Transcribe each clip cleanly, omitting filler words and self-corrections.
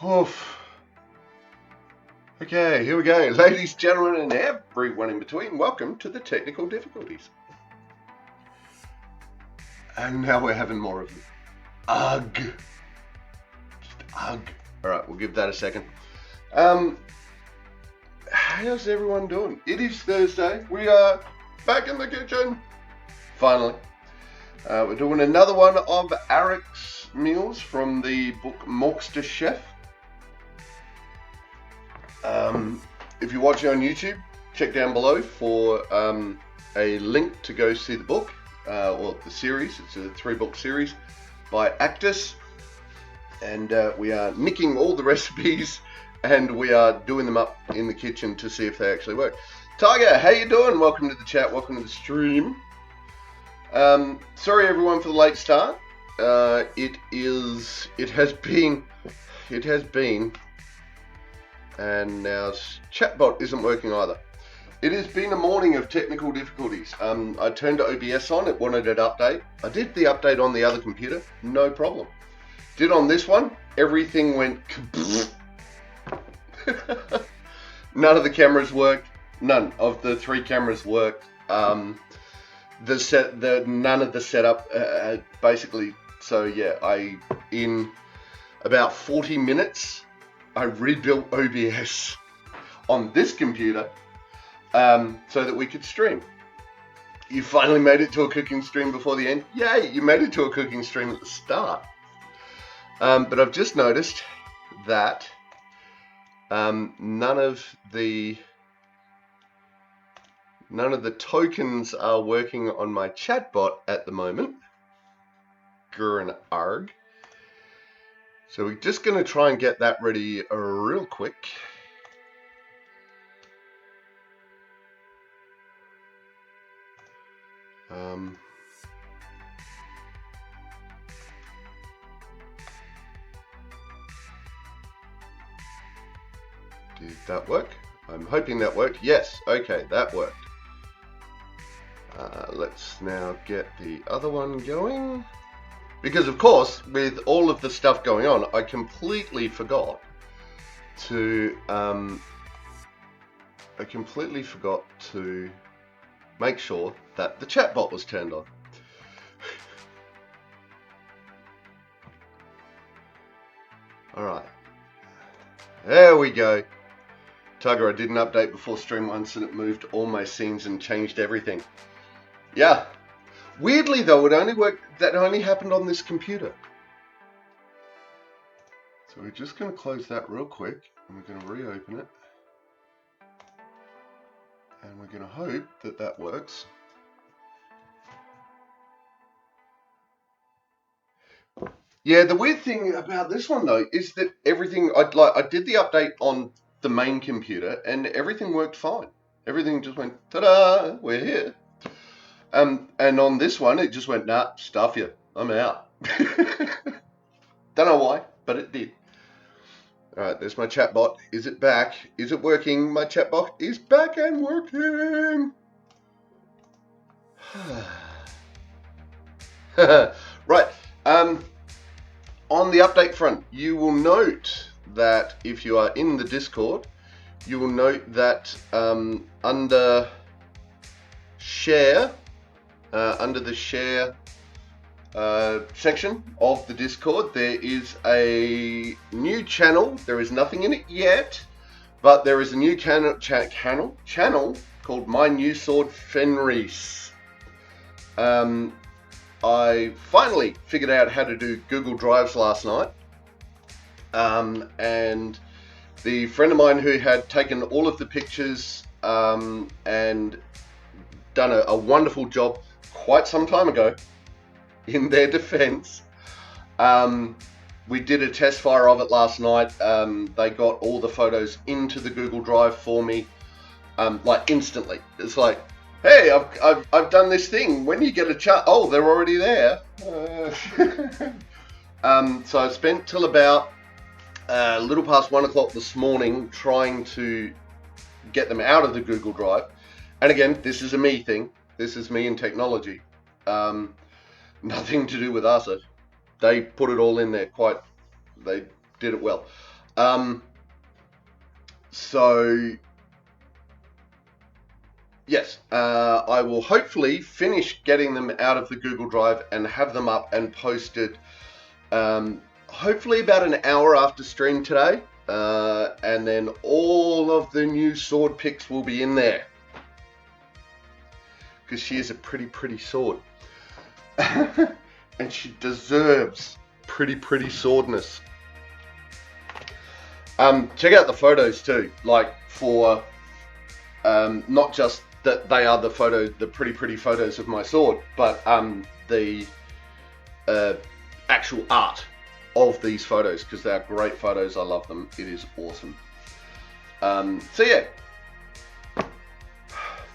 Oof. Okay, here we go. Ladies, gentlemen, and everyone in between, welcome to the technical difficulties. And now we're having more of them. Ugh. Just ugh. Alright, we'll give that a second. How's everyone doing? It is Thursday. We are back in the kitchen. Finally. We're doing another one of Arek's meals from the book Morcster Chef. If you're watching on YouTube, check down below for a link to go see the book, or the series. It's a 3-book series by Actus, and we are nicking all the recipes and we are doing them up in the kitchen to see if they actually work. Tiger, how you doing? Welcome to the chat, welcome to the stream. Sorry everyone for the late start. It has been, and now chatbot isn't working either. It has been a morning of technical difficulties. I turned OBS on, it wanted an update. I did the update on the other computer, no problem. Did on this one, everything went none of the cameras worked, none of the 3 cameras worked. None of the setup, basically. So yeah, in about 40 minutes, I rebuilt OBS on this computer so that we could stream. You finally made it to a cooking stream before the end. Yay, you made it to a cooking stream at the start. But I've just noticed that none of the tokens are working on my chatbot at the moment. Grr and arg. So we're just going to try and get that ready real quick. Did that work? I'm hoping that worked. Yes, okay, that worked. Let's now get the other one going. Because of course, with all of the stuff going on, I completely forgot to make sure that the chatbot was turned on. All right, there we go. Tugger, I did an update before stream once and it moved all my scenes and changed everything. Yeah. Weirdly though, that only happened on this computer. So we're just going to close that real quick and we're going to reopen it. And we're going to hope that that works. Yeah, the weird thing about this one though is that everything, I did the update on the main computer and everything worked fine. Everything just went, ta-da, we're here. And on this one, it just went, nah, stuff you, I'm out. Don't know why, but it did. All right, there's my chatbot. Is it back? Is it working? My chatbot is back and working. Right, on the update front, you will note that if you are in the Discord, you will note that under share, under the share section of the Discord, there is a new channel. There is nothing in it yet, but there is a new channel called My New Sword Fenris. I finally figured out how to do Google Drives last night, and the friend of mine who had taken all of the pictures and done a wonderful job quite some time ago, in their defense, we did a test fire of it last night. They got all the photos into the Google Drive for me, like instantly. It's like, hey, I've done this thing. When you get a chance, oh, they're already there. So I spent till about a little past 1 o'clock this morning trying to get them out of the Google Drive. And again, this is a me thing. This is me and technology. Nothing to do with us. They put it all in there. They did it well. So yes, I will hopefully finish getting them out of the Google Drive and have them up and posted hopefully about an hour after stream today. And then all of the new sword picks will be in there. Because she is a pretty sword. And she deserves pretty swordness. Check out the photos too. Like for not just that they are the pretty photos of my sword, but the actual art of these photos, because they are great photos. I love them. It is awesome. So yeah,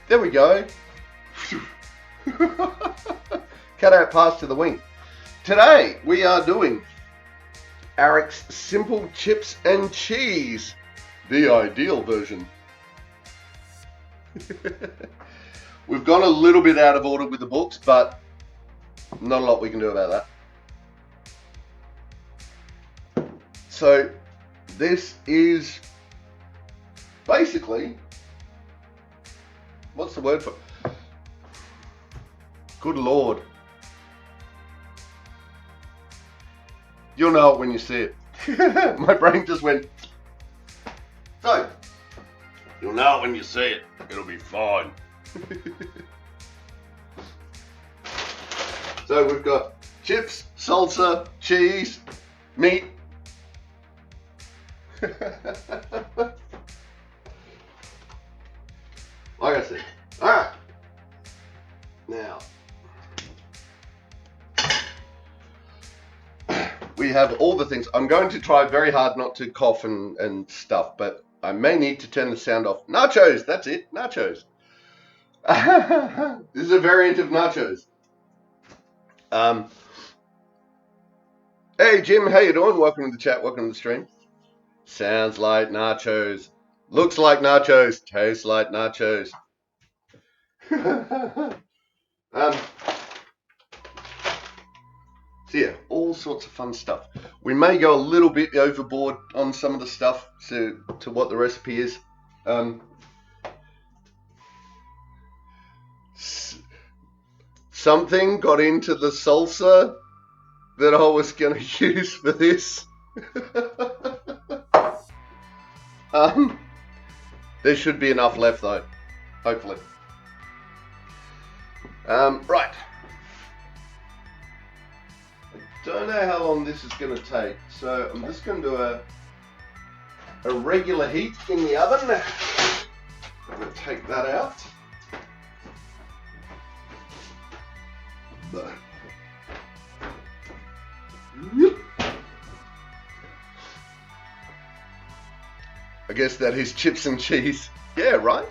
there we go. Cut out pass to the wing. Today we are doing Arek's simple chips and cheese, the ideal version. We've gone a little bit out of order with the books, but not a lot we can do about that. So this is basically, what's the word for it? Good Lord. You'll know it when you see it. My brain just went. So, you'll know it when you see it. It'll be fine. So we've got chips, salsa, cheese, meat. Like I said. Alright. Now, we have all the things. I'm going to try very hard not to cough and stuff, but I may need to turn the sound off. Nachos, that's it, nachos. This is a variant of nachos. Hey Jim, how you doing? Welcome to the chat, welcome to the stream. Sounds like nachos. Looks like nachos. Tastes like nachos. So yeah, all sorts of fun stuff. We may go a little bit overboard on some of the stuff to what the recipe is. Something got into the salsa that I was going to use for this. There should be enough left though, hopefully. Right. Don't know how long this is going to take, so I'm just going to do a regular heat in the oven. I'm going to take that out. No. I guess that is chips and cheese. Yeah, right?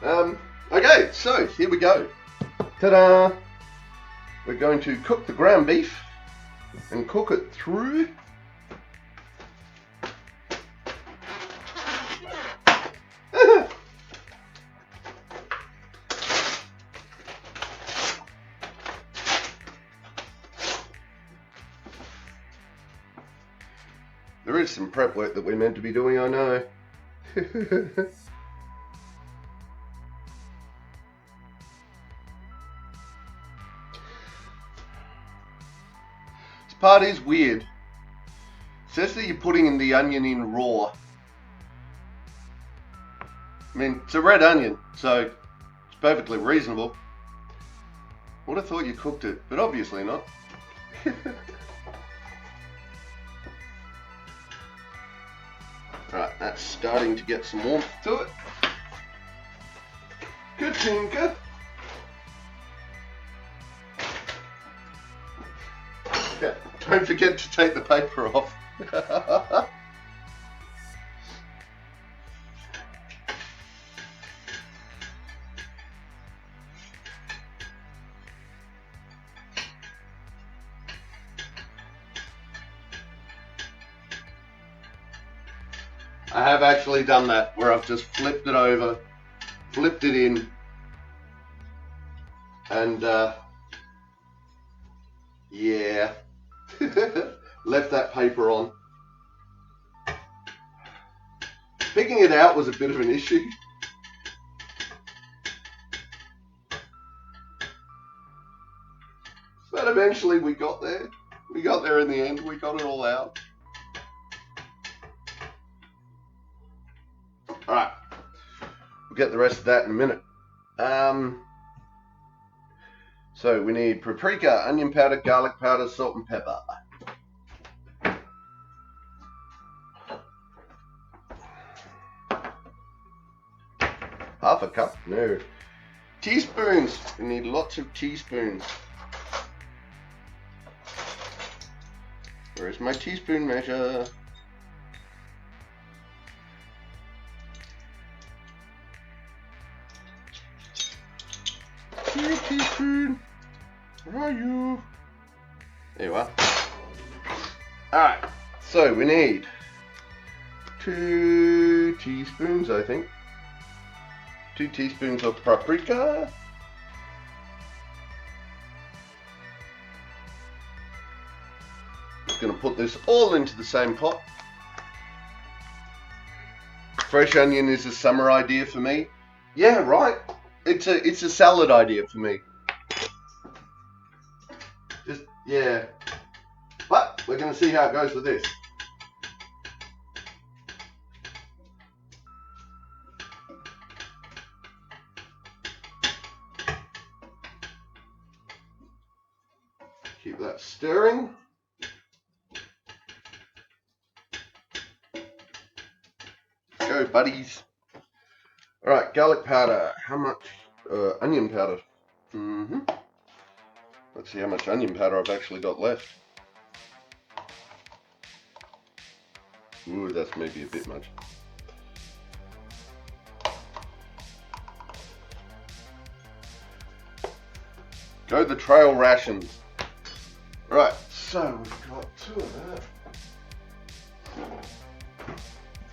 Okay, so here we go. Ta-da! We're going to cook the ground beef and cook it through. There is some prep work that we're meant to be doing, I know. Part is weird. It says that you're putting in the onion in raw. I mean, it's a red onion, so it's perfectly reasonable. Would have thought you cooked it, but obviously not. Right, that's starting to get some warmth to it. Ka-tinka. Yeah, don't forget to take the paper off. I have actually done that, where I've just flipped it over, flipped it in, and yeah, left that paper on. Picking it out was a bit of an issue. But eventually we got there. We got there in the end. We got it all out. Alright. We'll get the rest of that in a minute. So we need paprika, onion powder, garlic powder, salt and pepper. Half a cup? No. Teaspoons. We need lots of teaspoons. Where's my teaspoon measure? 2 teaspoons. Where are you? There you are. Alright, so we need 2 teaspoons, I think. 2 teaspoons of paprika. Just going to put this all into the same pot. Fresh onion is a summer idea for me. Yeah, right. It's a salad idea for me. Just, yeah. But we're going to see how it goes with this. Keep that stirring. Go, buddies. Alright, garlic powder. How much? Onion powder. Let's see how much onion powder I've actually got left. Ooh, that's maybe a bit much. Go the trail rations. Right, so we've got 2 of that.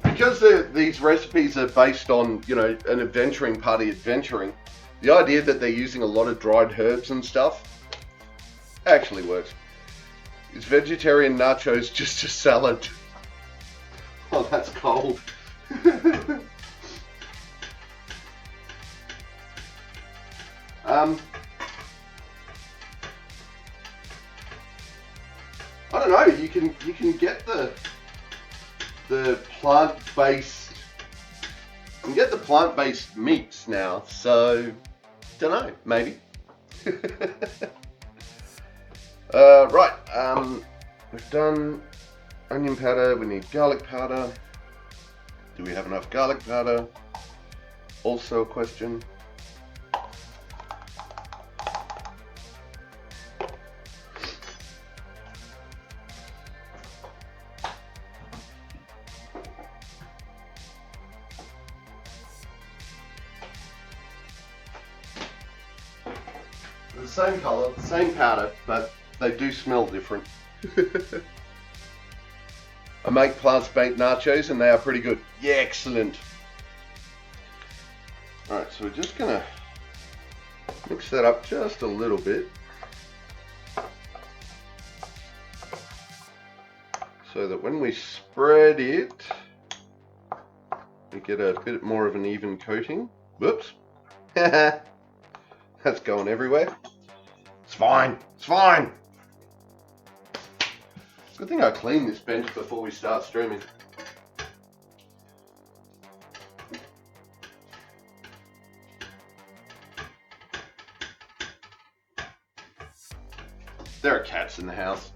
Because these recipes are based on, you know, an adventuring party adventuring, the idea that they're using a lot of dried herbs and stuff actually works. Is vegetarian nachos just a salad? Oh, that's cold. I don't know. You can get the plant-based. You can get the plant-based meats now. So, don't know. Maybe. Right. We've done onion powder. We need garlic powder. Do we have enough garlic powder? Also a question. The same colour, same powder, but they do smell different. I make plant-based nachos and they are pretty good. Yeah, excellent. Alright, so we're just gonna mix that up just a little bit. So that when we spread it, we get a bit more of an even coating. Whoops. That's going everywhere. It's fine. It's fine. Good thing I cleaned this bench before we start streaming. There are cats in the house.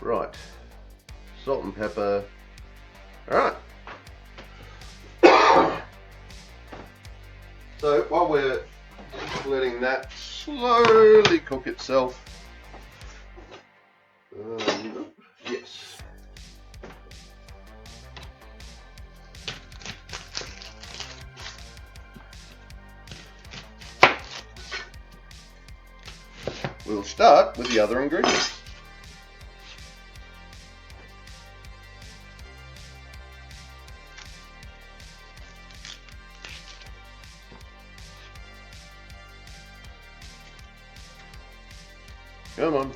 Right. Salt and pepper. Alright. So while we're just letting that slowly cook itself. Yes. We'll start with the other ingredients. Come on.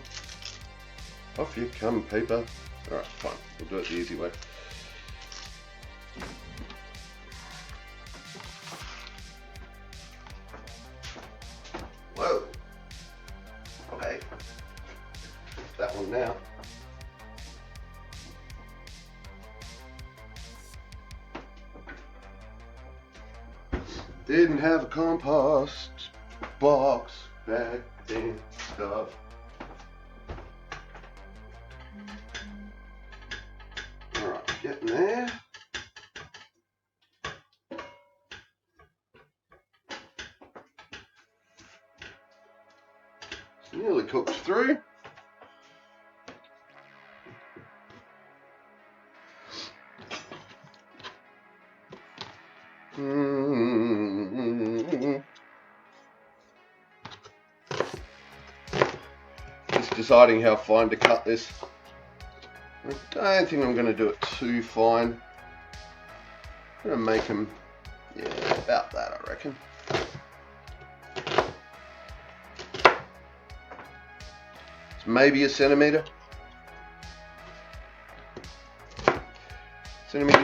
Off you come, paper. Alright, fine. We'll do it the easy way. Whoa. Okay. That one now. Didn't have a compost box back then. Stuff. Alright, getting there. It's nearly cooked through. Just deciding how fine to cut this. I don't think I'm going to do it too fine. I'm going to make them, yeah, about that, I reckon. It's maybe a centimetre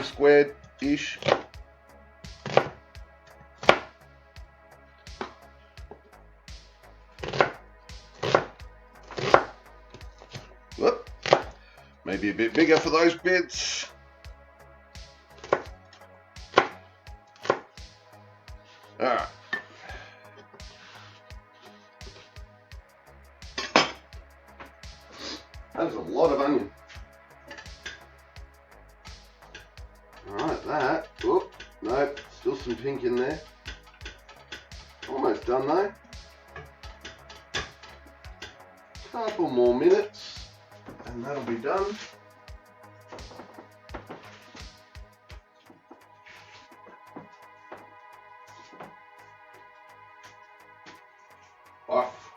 squared-ish. Whoop. Maybe a bit bigger for those bits. Alright. That is a lot of onion. Alright, that. Oh, no, still some pink in there. Almost done though. Couple more minutes and that'll be done. Off.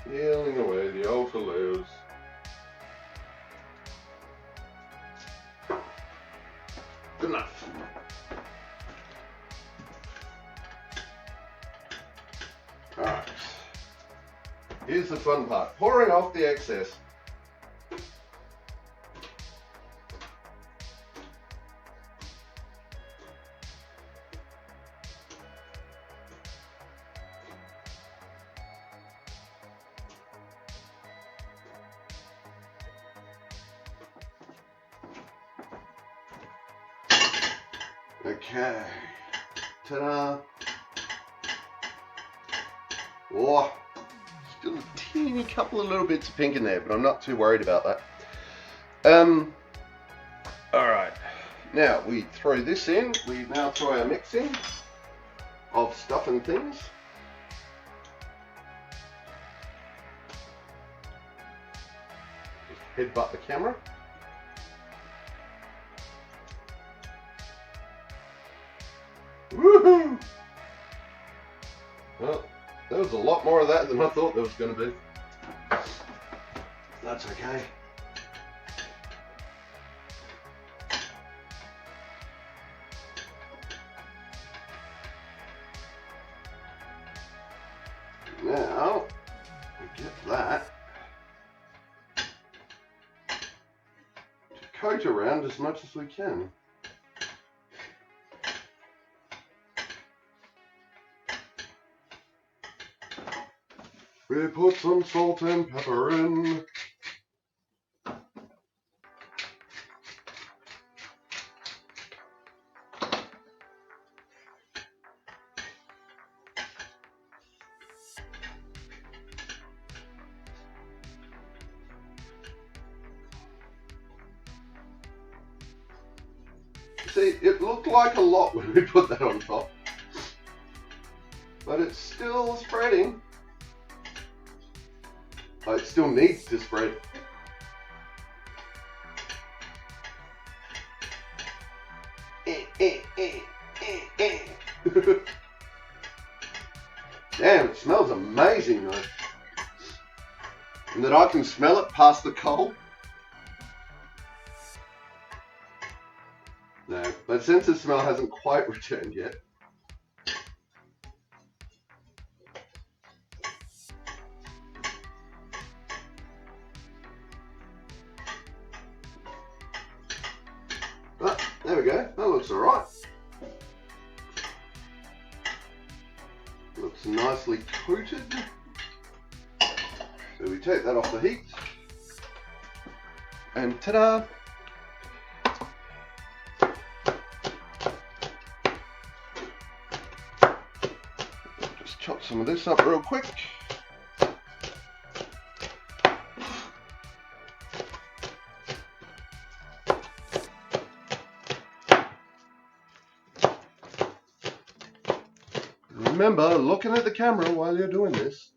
Peeling away the outer layers. Good enough. Alright. Here's the fun part. Pouring off the excess. Okay, ta-da! Oh, still a teeny couple of little bits of pink in there, but I'm not too worried about that. Alright, now we throw this in, we now throw our mix in of stuff and things. Just headbutt the camera. Woohoo! Well, there was a lot more of that than I thought there was going to be. That's okay. Now, we get that to coat around as much as we can. We put some salt and pepper in. See, it looked like a lot when we put that on top, but it's still spreading. Oh, it still needs to spread. Damn, it smells amazing though. and that I can smell it past the coal. No, my sense of smell hasn't quite returned yet. But there we go, that looks alright. Looks nicely coated. So we take that off the heat. And ta-da! Just chop some of this up real quick. Remember, looking at the camera while you're doing this.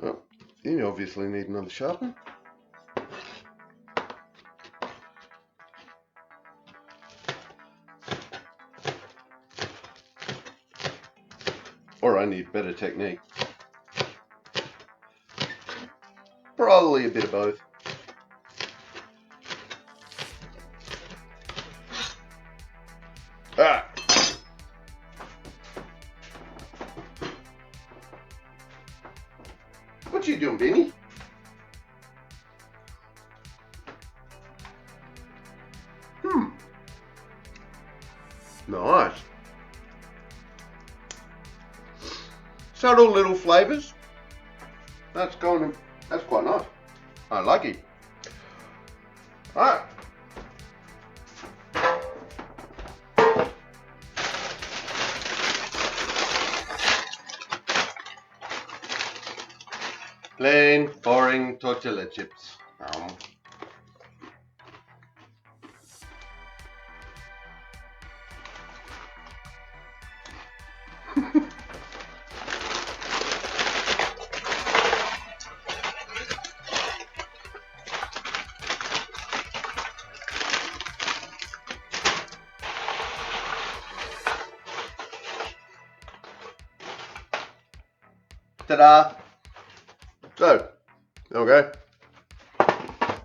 Oh, you obviously need another sharpener. Or I need better technique. Probably a bit of both. Ah. What you doing, Benny? Nice. Subtle little flavours. That's quite nice. I like it. Alright. Plain, boring tortilla chips. Ta-da! So, okay.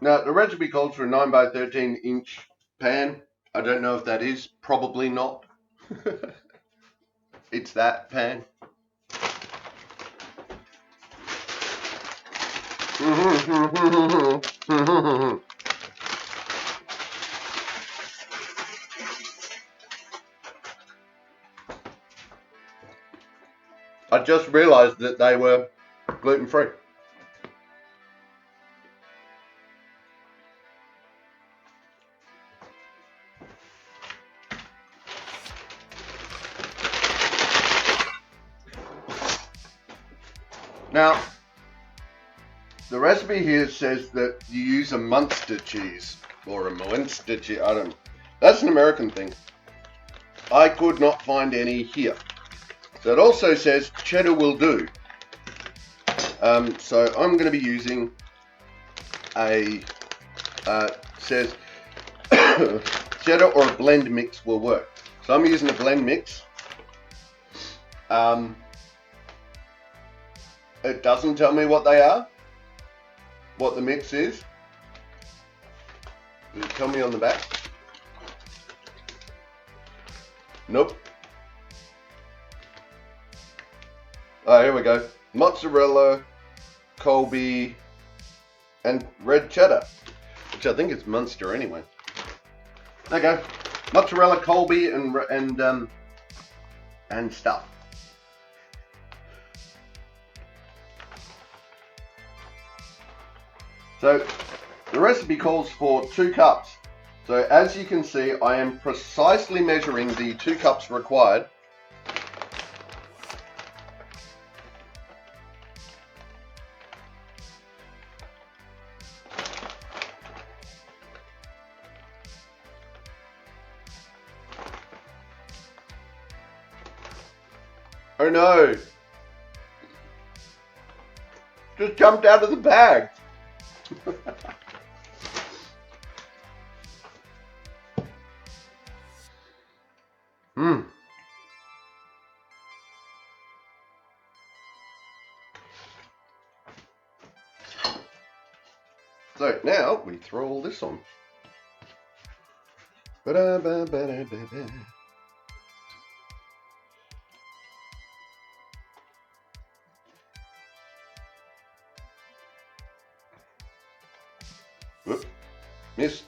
Now, the recipe calls for a 9 by 13 inch pan. I don't know if that is. Probably not. It's that pan. I just realized that they were gluten-free. Now, the recipe here says that you use a Munster cheese or a Morcster cheese. I don't know. That's an American thing. I could not find any here. So it also says cheddar will do. So I'm going to be using says cheddar or a blend mix will work. So I'm using a blend mix. It doesn't tell me what they are, what the mix is. Does it tell me on the back? Nope. Oh, here we go. Mozzarella, Colby, and red cheddar, which I think is Munster anyway. There you go. Mozzarella, Colby, and stuff. So the recipe calls for 2 cups. So as you can see, I am precisely measuring the 2 cups required. Oh no! Just jumped out of the bag. Mm. So now we throw all this on. Ba-da-ba-ba-da-ba-ba. Whoop, missed.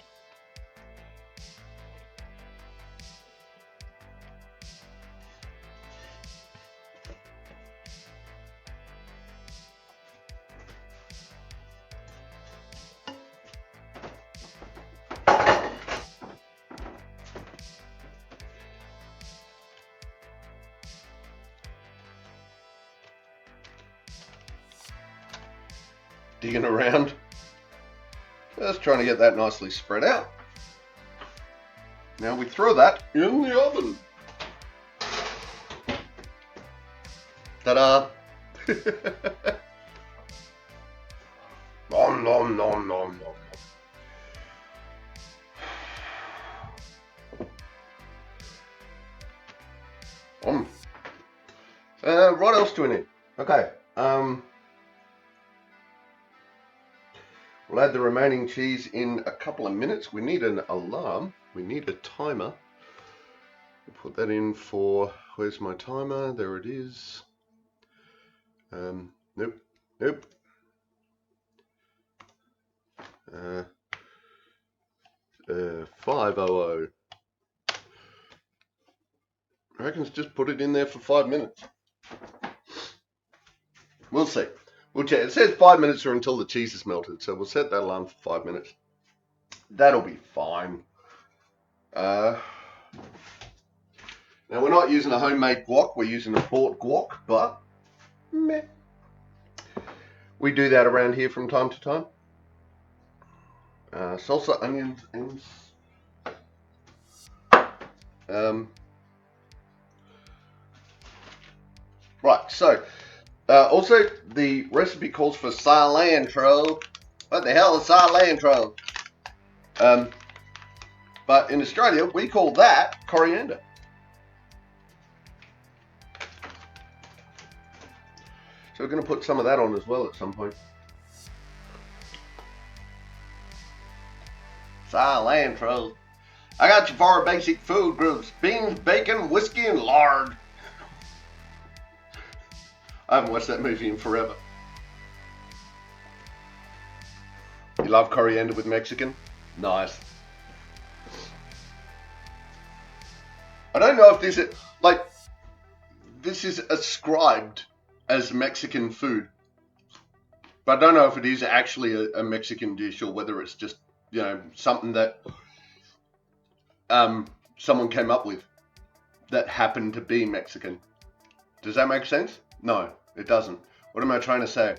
Digging around. Just trying to get that nicely spread out. Now we throw that in the oven. Ta-da! Nom nom nom nom nom. What else do we need? Okay. We'll add the remaining cheese in a couple of minutes. We need an alarm. We need a timer. We'll put that in for, where's my timer? There it is. Nope. 500. I reckon just put it in there for 5 minutes. We'll see. We'll check. It says 5 minutes or until the cheese is melted, so we'll set that alarm for 5 minutes. That'll be fine. Now we're not using a homemade guac, we're using a bought guac, but meh. We do that around here from time to time. Salsa, onions, and right, so also the recipe calls for cilantro. What the hell is cilantro? But in Australia we call that coriander. So we're going to put some of that on as well at some point. Cilantro. I got you 4 basic food groups: beans, bacon, whiskey, and lard. I haven't watched that movie in forever. You love coriander with Mexican? Nice. I don't know if this is, like, this is ascribed as Mexican food. But I don't know if it is actually a Mexican dish or whether it's just, you know, something that someone came up with that happened to be Mexican. Does that make sense? No, it doesn't. What am I trying to say?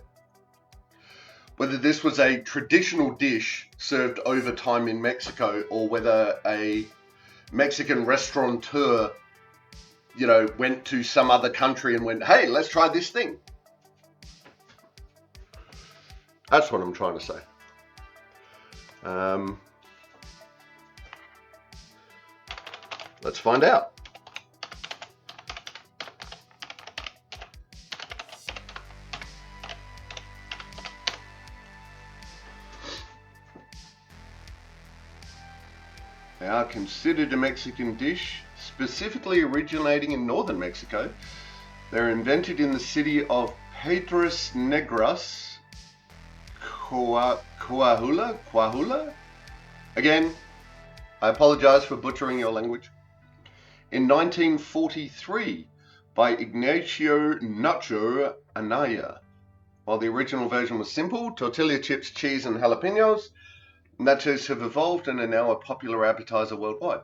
Whether this was a traditional dish served over time in Mexico or whether a Mexican restaurateur, you know, went to some other country and went, hey, let's try this thing. That's what I'm trying to say. Let's find out. They are considered a Mexican dish, specifically originating in northern Mexico. They're invented in the city of Piedras Negras, Coahuila? Again, I apologize for butchering your language. In 1943 by Ignacio Nacho Anaya. While the original version was simple, tortilla chips, cheese, and jalapenos, nachos have evolved and are now a popular appetizer worldwide.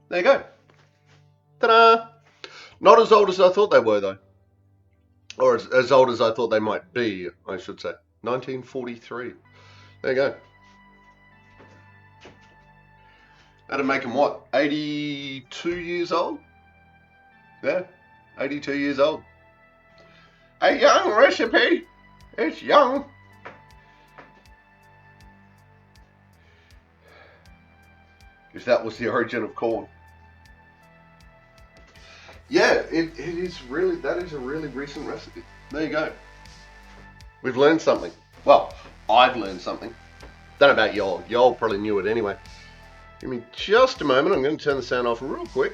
There you go. Ta-da! Not as old as I thought they were, though. Or as old as I thought they might be, I should say. 1943. There you go. That'd make them what? 82 years old? Yeah, 82 years old. A young recipe. It's young. If that was the origin of corn. yeah, it is really, that is a really recent recipe. There you go. We've learned something. Well, I've learned something. Don't know about y'all. Y'all probably knew it anyway. Give me just a moment. I'm going to turn the sound off real quick.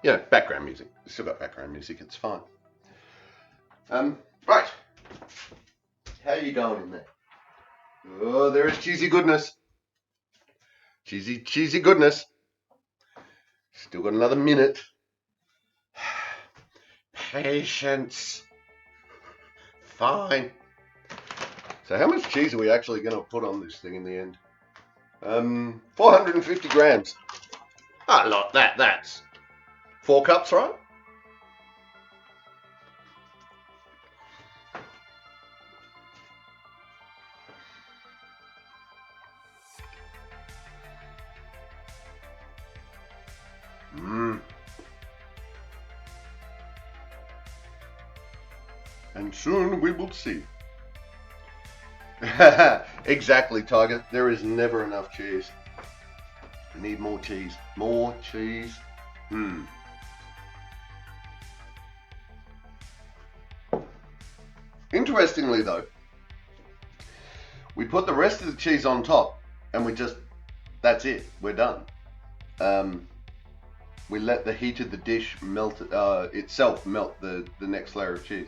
Yeah, background music. Still got background music. It's fine. Right. How you going in there? Oh, there is cheesy goodness. Cheesy goodness. Still got another minute. Patience. Fine. So how much cheese are we actually going to put on this thing in the end? 450 grams. Ah, look, that's 4 cups, right? And soon we will see. Exactly, Tiger. There is never enough cheese. We need more cheese. More cheese. Interestingly, though, we put the rest of the cheese on top, and that's it. We're done. We let the heat of the dish melt itself melt the next layer of cheese,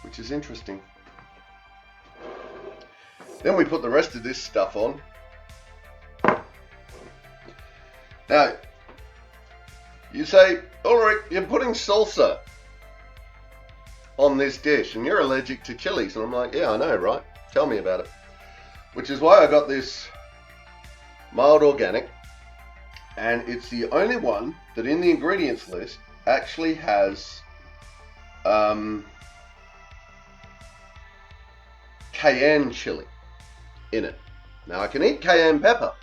which is interesting. Then we put the rest of this stuff on. Now, you say, Ulrich, you're putting salsa on this dish and you're allergic to chilies. And I'm like, yeah, I know, right? Tell me about it. Which is why I got this mild organic. And it's the only one that in the ingredients list actually has cayenne chili in it. Now I can eat cayenne pepper.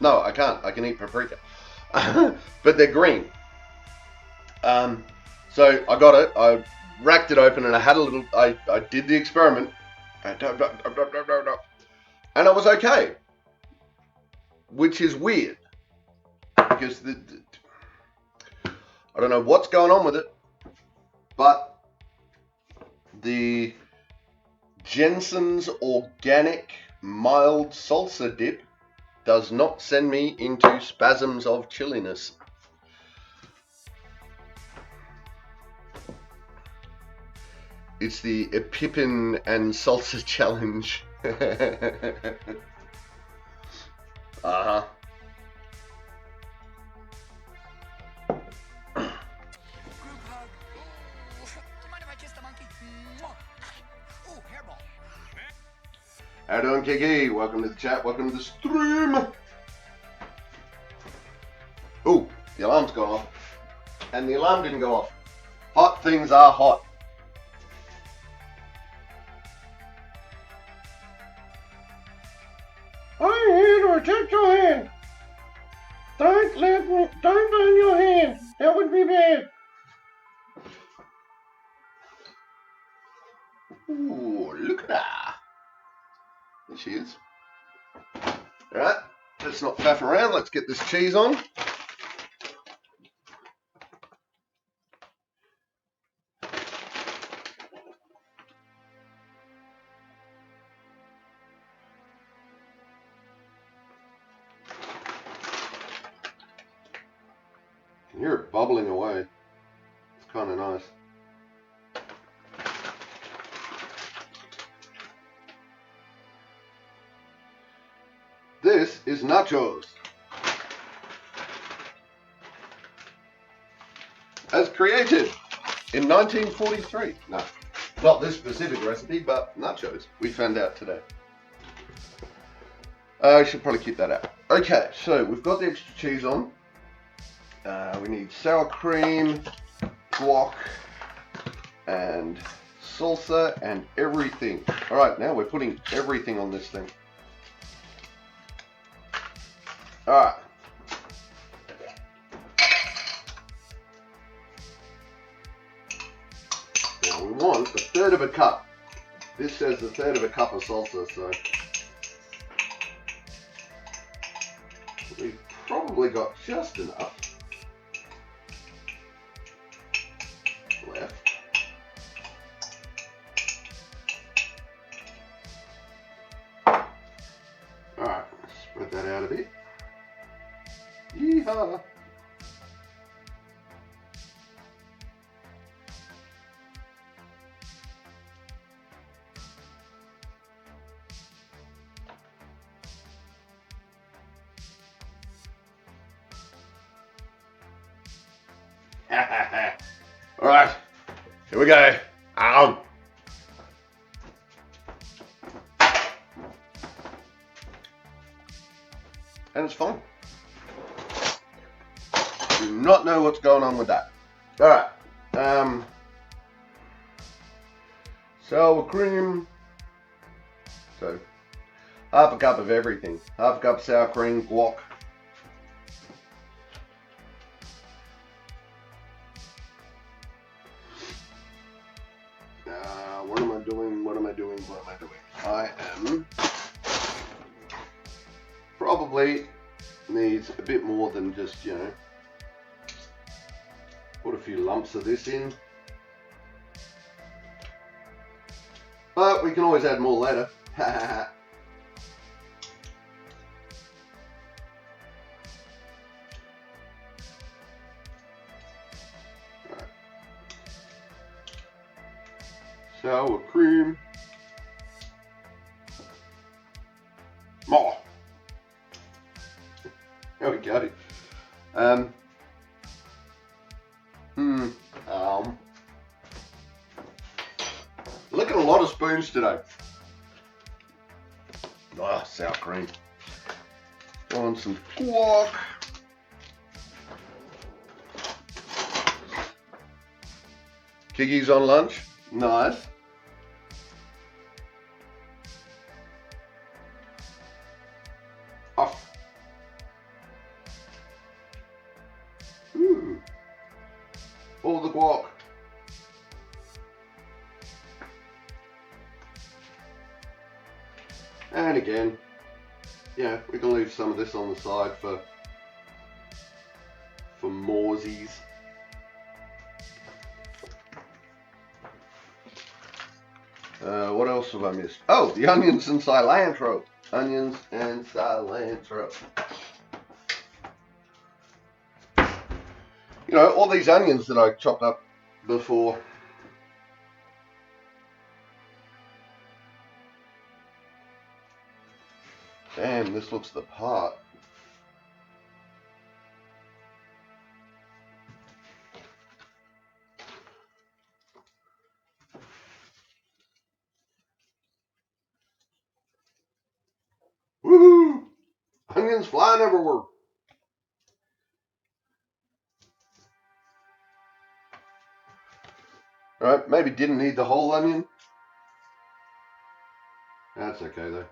No, I can't. I can eat paprika. But they're green. So I got it. I racked it open and I had a little, I did the experiment. And I was okay. Which is weird. Because I don't know what's going on with it. But the Jensen's organic mild salsa dip does not send me into spasms of chilliness. It's the Pippin and Salsa Challenge. Uh-huh. How you doing, Kiki? Welcome to the chat. Welcome to the stream. Ooh, the alarm's gone off. And the alarm didn't go off. Hot things are hot. I'm here to protect your hand. Don't burn your hand. That would be bad. Ooh, look at that. There she is. Alright, let's not faff around. Let's get this cheese on. You can hear it bubbling away. It's kind of nice. This is nachos. As created in 1943. No, not this specific recipe, but nachos. We found out today. I should probably keep that out. Okay, so we've got the extra cheese on. We need sour cream, guac, and salsa, and everything. Alright, now we're putting everything on this thing. Alright. Now we want a third of a cup. This says a third of a cup of salsa, so we've probably got just enough left. Alright, spread that out a bit. Yeehaw! Alright, here we go. Ow. And it's fine. Do not know what's going on with that. Alright. Sour cream. So, half a cup of everything. Half a cup sour cream, guac. What am I doing? I am probably needs a bit more than just, you know, put a few lumps of this in. But we can always add more later. Sour cream. More. There we go. Look at a lot of spoons today. Ah, sour cream. On some guac. Kiggy's on lunch. Nice. Off. All the guac. And again, yeah, we can leave some of this on the side for moresies. What else have I missed? Oh, the onions and cilantro. Onions and cilantro. You know, all these onions that I chopped up before. Damn, this looks the part. Woohoo! Onions flying everywhere. Alright, maybe didn't need the whole onion. That's okay though.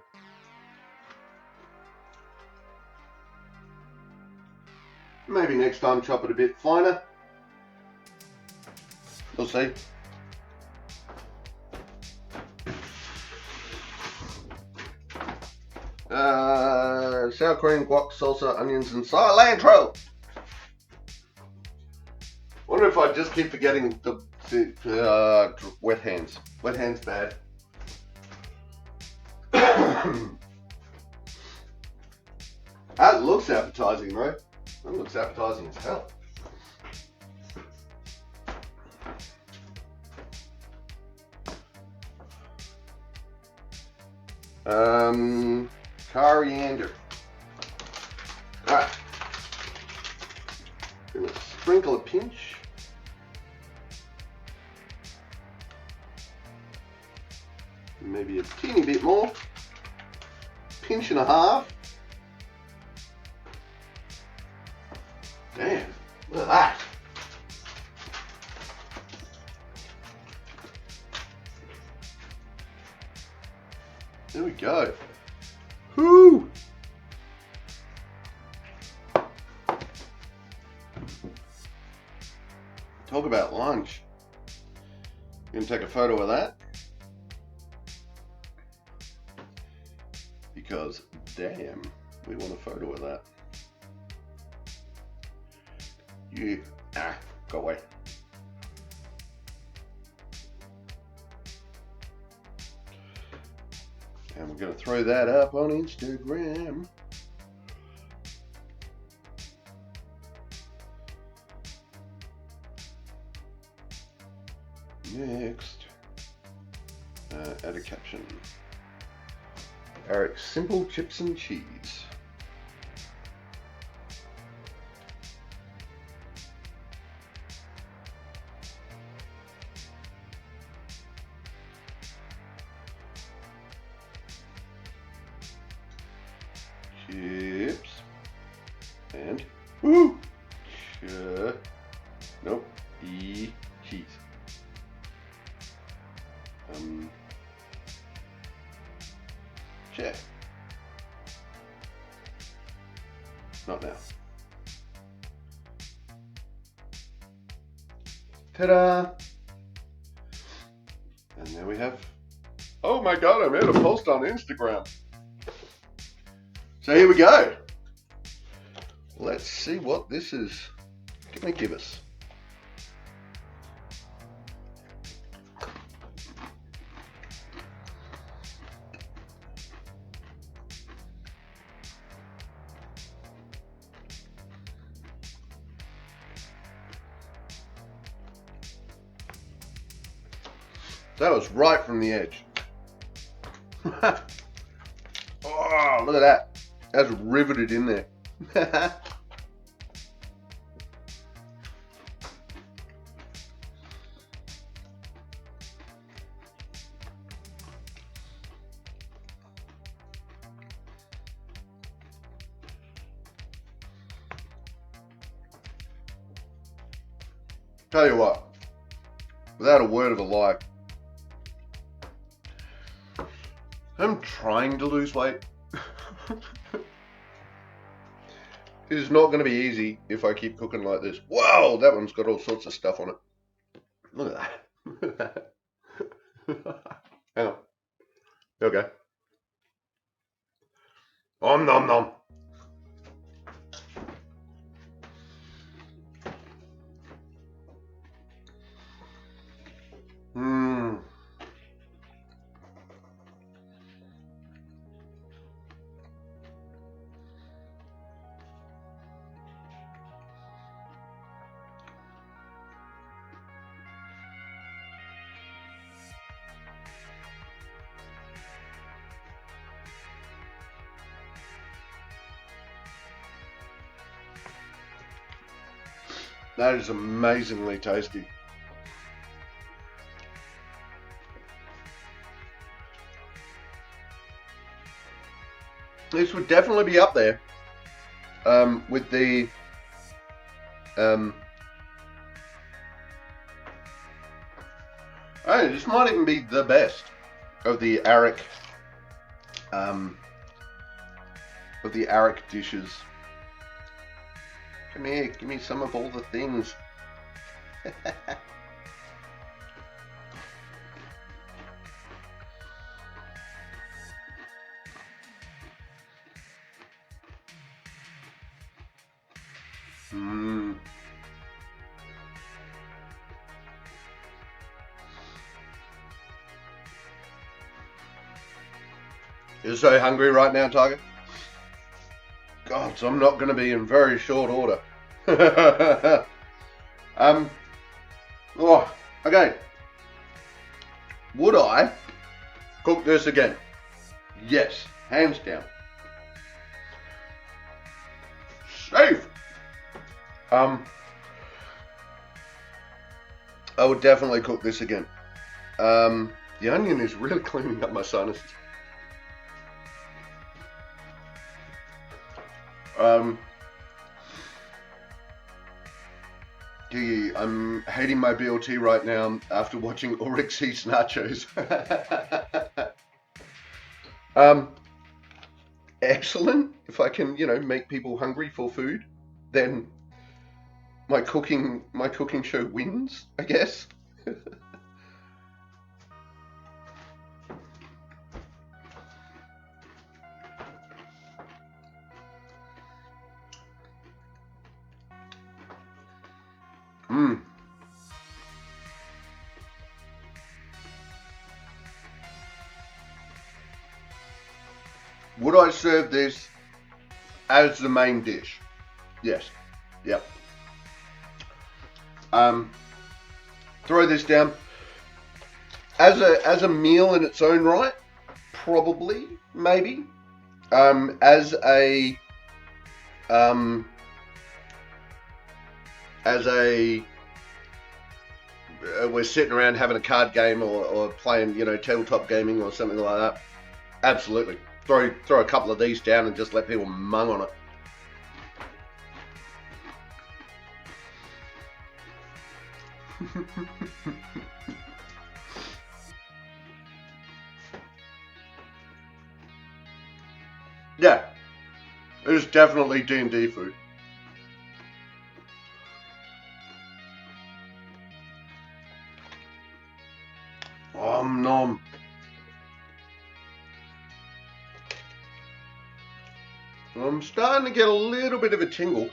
Maybe next time chop it a bit finer. We'll see. Sour cream, guac, salsa, onions, and cilantro. Wonder if I just keep forgetting the wet hands. Wet hands bad. That looks appetizing, right? That looks appetizing as hell. Coriander. Alright. Gonna sprinkle a pinch. Maybe a teeny bit more. Pinch and a half. Damn, Look at that. There we go. Whoo! Talk about lunch. You gonna take a photo of that? Because damn, we want a photo of that. You go away. And we're gonna throw that up on Instagram. Next, add a caption. Arek, simple chips and cheese. Chips and woo. Nope. Cheese. Chef. Not now. Ta-da! And there we have. Oh my God! I made a post on Instagram. So here we go. Let's see what this is gonna give us. That was right from the edge. Oh, look at that. That's riveted in there. Tell you what, without a word of a lie, I'm trying to lose weight. It is not going to be easy if I keep cooking like this. Wow, that one's got all sorts of stuff on it. Look at that. Hang on. There we go. Om nom nom. Mmm. That is amazingly tasty. This would definitely be up there with the oh, this might even be the best of the Arek dishes. Come here, give me some of all the things. You're so hungry right now, Tiger? God, so I'm not going to be in very short order. Oh, okay. Would I cook this again? Yes, hands down. Safe. I would definitely cook this again. The onion is really cleaning up my sinuses. Gee, I'm hating my BLT right now after watching Arek eat nachos. Excellent. If I can, make people hungry for food, then my cooking show wins, I guess. Mmm. Would I serve this as the main dish? Yes. Yep. Throw this down as a meal in its own right. Probably, maybe. As a we're sitting around having a card game or playing, tabletop gaming or something like that. Absolutely. Throw a couple of these down and just let people mung on it. Yeah, it is definitely D&D food. Nom. I'm starting to get a little bit of a tingle.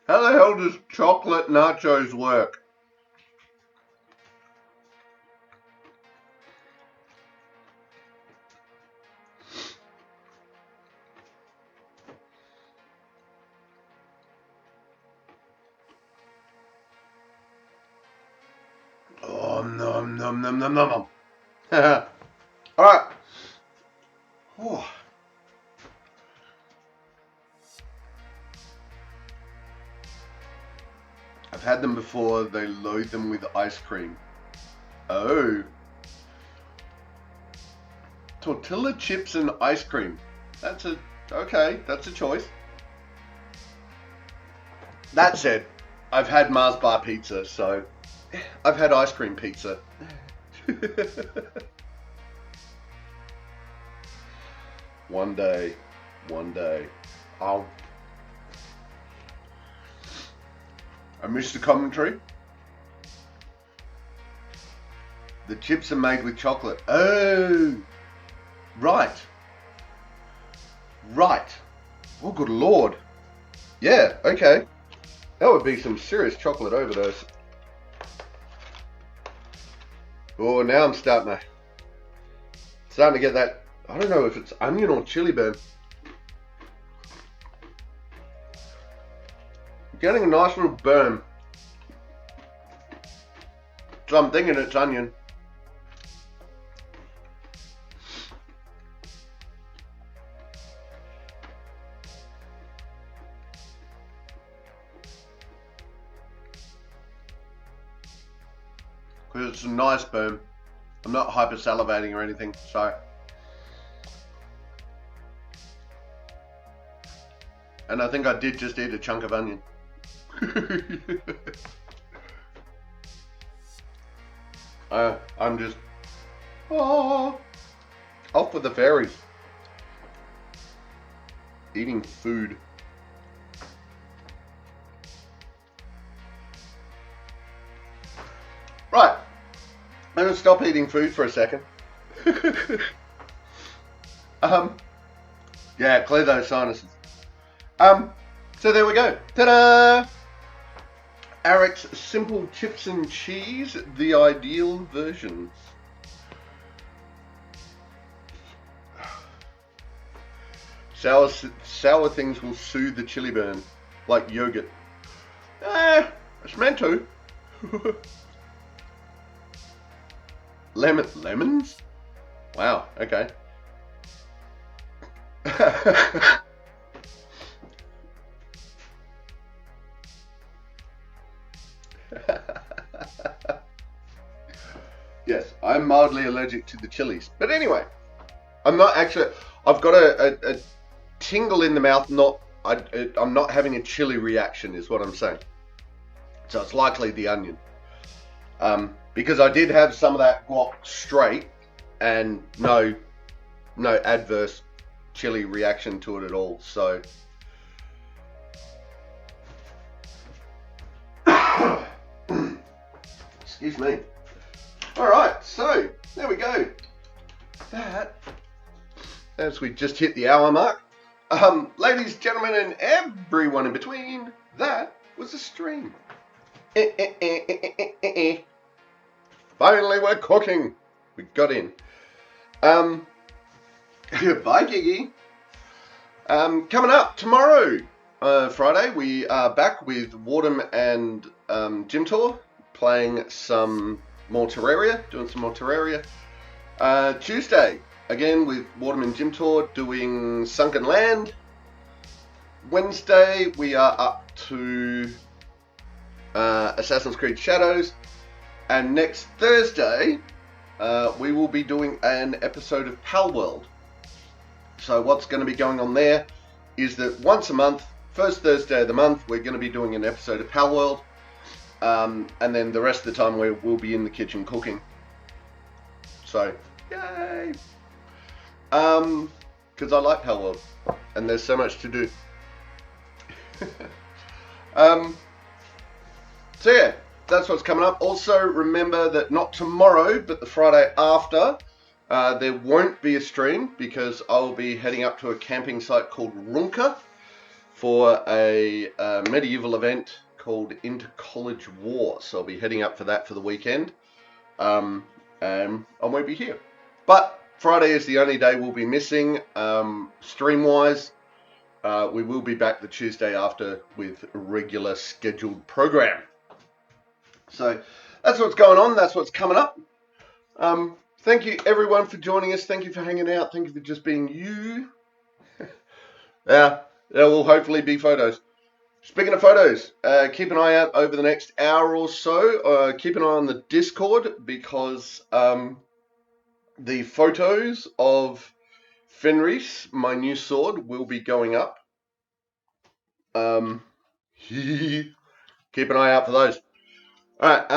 How the hell does chocolate nachos work? Oh, nom, nom, nom, nom, nom, nom. Alright. Oh. I've had them before. They load them with ice cream. Oh. Tortilla chips and ice cream. That's a choice. That said, I've had Mars bar pizza, so I've had ice cream pizza. One day. I missed the commentary. The chips are made with chocolate. Oh, right. Oh, good lord. Yeah, okay. That would be some serious chocolate overdose. Oh, now I'm starting to get that. I don't know if it's onion or chili burn. I'm getting a nice little burn. So I'm thinking it's onion. Because it's a nice burn. I'm not hyper salivating or anything, so. And I think I did just eat a chunk of onion. I'm just off with the fairies. Eating food. Right. I'm gonna stop eating food for a second. Yeah, clear those sinuses. So there we go. Ta-da! Arek's simple chips and cheese, the ideal version. Sour things will soothe the chili burn, like yogurt. It's meant to. Lemons? Wow, okay. Yes, I'm mildly allergic to the chilies. But anyway, I'm not actually. I've got a tingle in the mouth. I'm not having a chili reaction, is what I'm saying. So it's likely the onion. Because I did have some of that guac straight, and no adverse chili reaction to it at all. So. Excuse me. Alright, so there we go. That, as we just hit the hour mark, ladies, gentlemen, and everyone in between, that was a stream. Finally, we're cooking. We got in. Bye, Giggy. Coming up tomorrow, Friday, we are back with Wardham and Gym Tour, playing some more Terraria, doing some more Terraria. Tuesday, again with Wardham and Gym Tour, doing Sunken Land. Wednesday, we are up to Assassin's Creed Shadows. And next Thursday, we will be doing an episode of Palworld. So what's going to be going on there is that once a month, first Thursday of the month, we're going to be doing an episode of Palworld. And then the rest of the time we'll be in the kitchen cooking. So, yay! Because I like Palworld, and there's so much to do. So yeah, that's what's coming up. Also, remember that not tomorrow, but the Friday after, there won't be a stream because I'll be heading up to a camping site called Runka for a medieval event called Inter-College War. So I'll be heading up for that for the weekend. And I won't be here. But Friday is the only day we'll be missing stream-wise. We will be back the Tuesday after with a regular scheduled program. So that's what's going on. That's what's coming up. Thank you everyone for joining us. Thank you for hanging out. Thank you for just being you. Yeah, there will hopefully be photos. Speaking of photos, keep an eye out over the next hour or so. Keep an eye on the Discord because the photos of Fenris, my new sword, will be going up. Keep an eye out for those. Alright,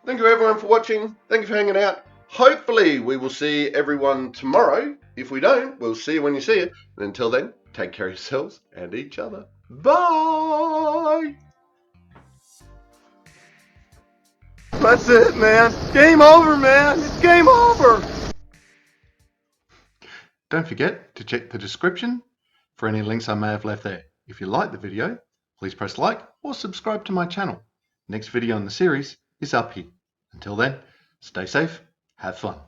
thank you everyone for watching. Thank you for hanging out. Hopefully we will see everyone tomorrow. If we don't, we'll see you when you see it. And until then, take care of yourselves and each other. Bye! That's it, man. Game over, man. It's game over. Don't forget to check the description for any links I may have left there. If you like the video, please press like or subscribe to my channel. Next video in the series is up here. Until then, stay safe, have fun.